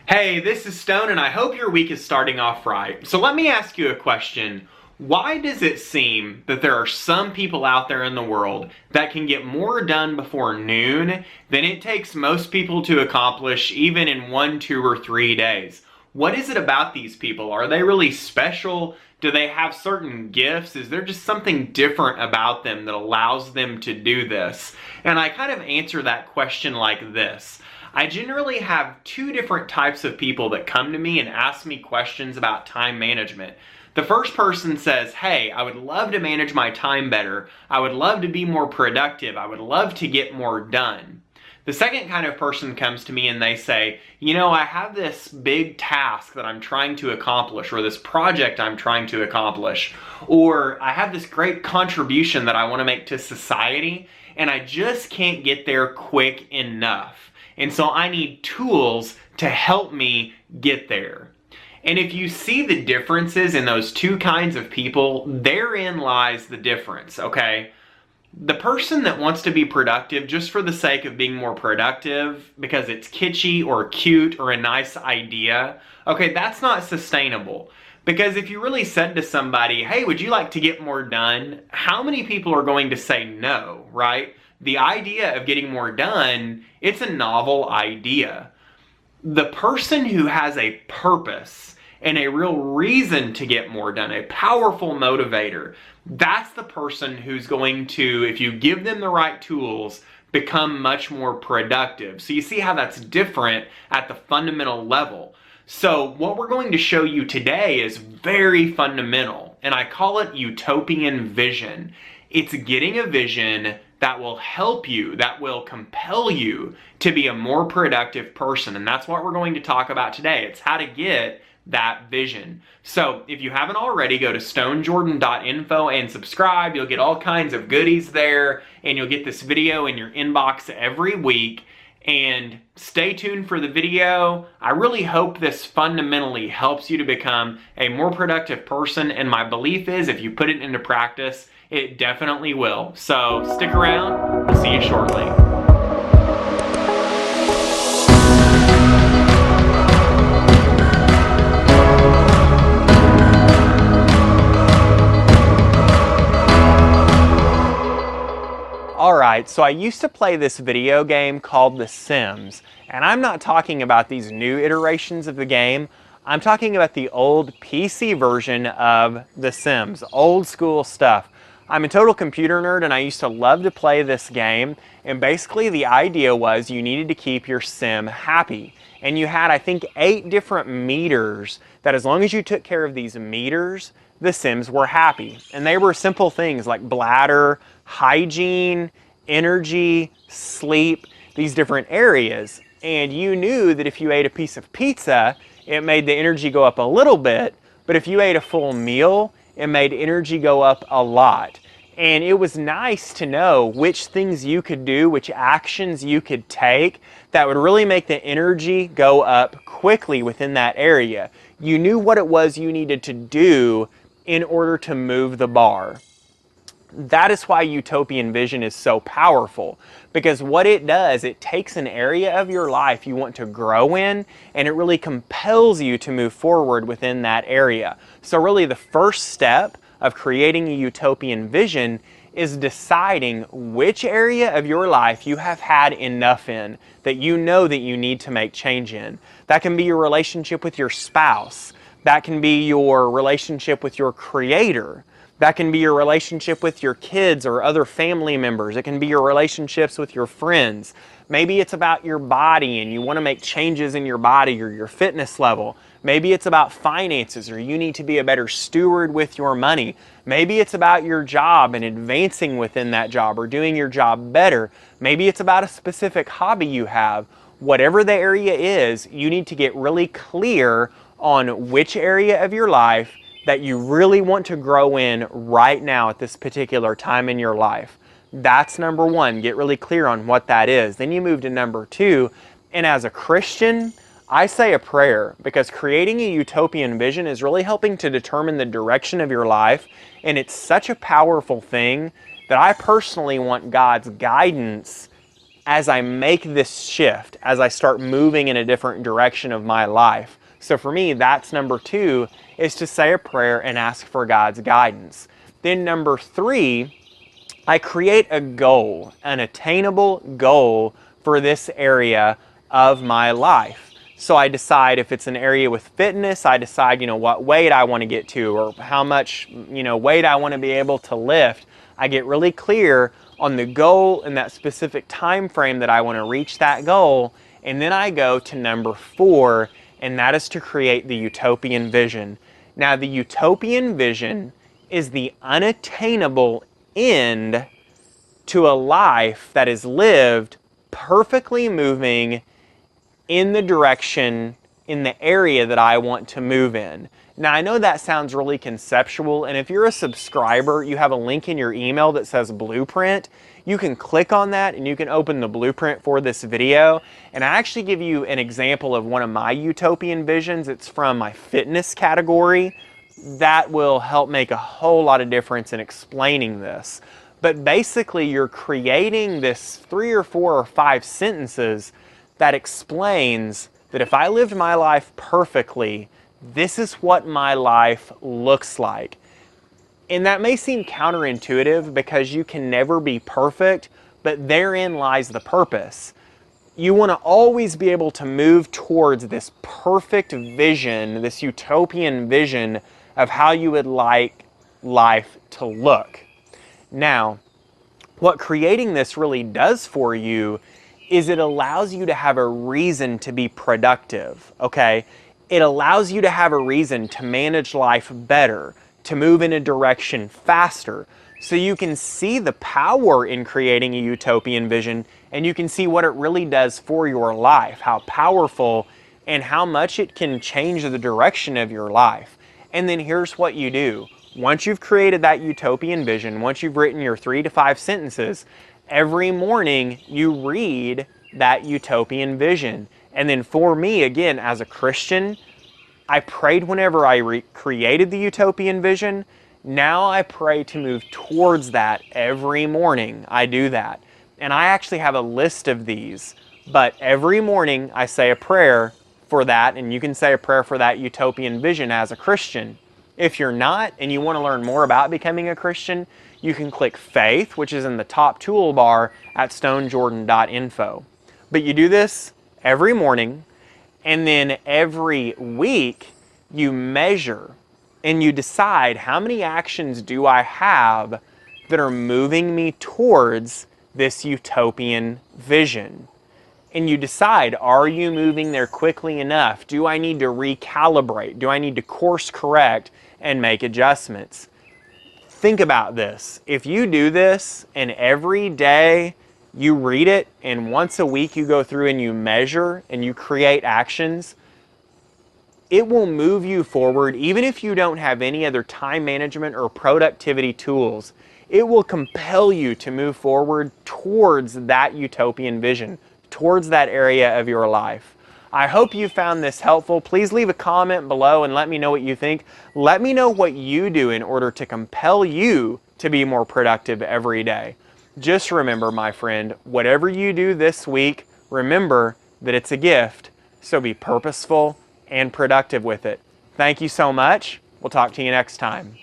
Hey, this is Stone, and I hope your week is starting off right. So let me ask you a question. Why does it seem that there are some people out there in the world that can get more done before noon than it takes most people to accomplish even in 1, 2, or 3 days? What is it about these people? Are they really special? Do they have certain gifts? Is there just something different about them that allows them to do this? And I kind of answer that question like this. I generally have two different types of people that come to me and ask me questions about time management. The first person says, hey, I would love to manage my time better. I would love to be more productive. I would love to get more done. The second kind of person comes to me and they say, I have this big task that I'm trying to accomplish, or this project I'm trying to accomplish, or I have this great contribution that I want to make to society, and I just can't get there quick enough. And so I need tools to help me get there. And if you see the differences in those two kinds of people, therein lies the difference, okay? The person that wants to be productive just for the sake of being more productive because it's kitschy or cute or a nice idea, okay, that's not sustainable. Because if you really said to somebody, hey, would you like to get more done? How many people are going to say no, right? The idea of getting more done, it's a novel idea. The person who has a purpose and a real reason to get more done, a powerful motivator, that's the person who's going to, if you give them the right tools, become much more productive. So you see how that's different at the fundamental level. So what we're going to show you today is very fundamental, and I call it utopian vision. It's getting a vision that will help you, that will compel you to be a more productive person. And that's what we're going to talk about today. It's how to get that vision. So if you haven't already, go to stonejordan.info and subscribe. You'll get all kinds of goodies there, and you'll get this video in your inbox every week. And stay tuned for the video. I really hope this fundamentally helps you to become a more productive person, and my belief is if you put it into practice, it definitely will. So stick around. We'll see you shortly. Alright, so I used to play this video game called The Sims, and I'm not talking about these new iterations of the game. I'm talking about the old PC version of The Sims, old school stuff. I'm a total computer nerd, and I used to love to play this game, and basically the idea was you needed to keep your sim happy. And you had, I think, 8 different meters that as long as you took care of these meters, the Sims were happy. And they were simple things like bladder, hygiene, energy, sleep, these different areas. And you knew that if you ate a piece of pizza, it made the energy go up a little bit, but if you ate a full meal, it made energy go up a lot. And it was nice to know which things you could do, which actions you could take that would really make the energy go up quickly within that area. You knew what it was you needed to do in order to move the bar. That is why utopian vision is so powerful, because what it does, it takes an area of your life you want to grow in, and it really compels you to move forward within that area. So really the first step of creating a utopian vision is deciding which area of your life you have had enough in, that you know that you need to make change in. That can be your relationship with your spouse. That can be your relationship with your creator. That can be your relationship with your kids or other family members. It can be your relationships with your friends. Maybe it's about your body and you want to make changes in your body or your fitness level. Maybe it's about finances, or you need to be a better steward with your money. Maybe it's about your job and advancing within that job or doing your job better. Maybe it's about a specific hobby you have. Whatever the area is, you need to get really clear on which area of your life that you really want to grow in right now at this particular time in your life. That's number one. Get really clear on what that is. Then you move to number 2. And as a Christian, I say a prayer, because creating a utopian vision is really helping to determine the direction of your life. And it's such a powerful thing that I personally want God's guidance as I make this shift, as I start moving in a different direction of my life. So for me, that's number 2, is to say a prayer and ask for God's guidance. Then number 3, I create a goal, an attainable goal for this area of my life. So I decide if it's an area with fitness, I decide, what weight I want to get to, or how much, weight I want to be able to lift. I get really clear on the goal and that specific time frame that I want to reach that goal. And then I go to number 4, and that is to create the utopian vision. Now, the utopian vision is the unattainable end to a life that is lived perfectly moving in the direction, in the area that I want to move in. Now, I know that sounds really conceptual, and if you're a subscriber, you have a link in your email that says Blueprint. You can click on that and you can open the blueprint for this video. And I actually give you an example of one of my utopian visions. It's from my fitness category. That will help make a whole lot of difference in explaining this. But basically, you're creating this 3 or 4 or 5 sentences that explains that if I lived my life perfectly, this is what my life looks like. And that may seem counterintuitive because you can never be perfect, but therein lies the purpose. You want to always be able to move towards this perfect vision, this utopian vision of how you would like life to look. Now, what creating this really does for you is it allows you to have a reason to be productive, okay? It allows you to have a reason to manage life better, to move in a direction faster, so you can see the power in creating a utopian vision, and you can see what it really does for your life, how powerful and how much it can change the direction of your life. And then here's what you do. Once you've created that utopian vision, once you've written your 3 to 5 sentences, every morning you read that utopian vision. And then for me, again, as a Christian, I prayed whenever I created the utopian vision. Now I pray to move towards that every morning. I do that. And I actually have a list of these. But every morning I say a prayer for that, and you can say a prayer for that utopian vision as a Christian. If you're not and you want to learn more about becoming a Christian, you can click Faith, which is in the top toolbar at stonejordan.info. But you do this every morning, and then every week you measure and you decide how many actions do I have that are moving me towards this utopian vision. And you decide, are you moving there quickly enough? Do I need to recalibrate? Do I need to course correct and make adjustments? Think about this. If you do this and every day you read it and once a week you go through and you measure and you create actions, it will move you forward even if you don't have any other time management or productivity tools. It will compel you to move forward towards that utopian vision, towards that area of your life. I hope you found this helpful. Please leave a comment below and let me know what you think. Let me know what you do in order to compel you to be more productive every day. Just remember, my friend, whatever you do this week, remember that it's a gift, so be purposeful and productive with it. Thank you so much. We'll talk to you next time.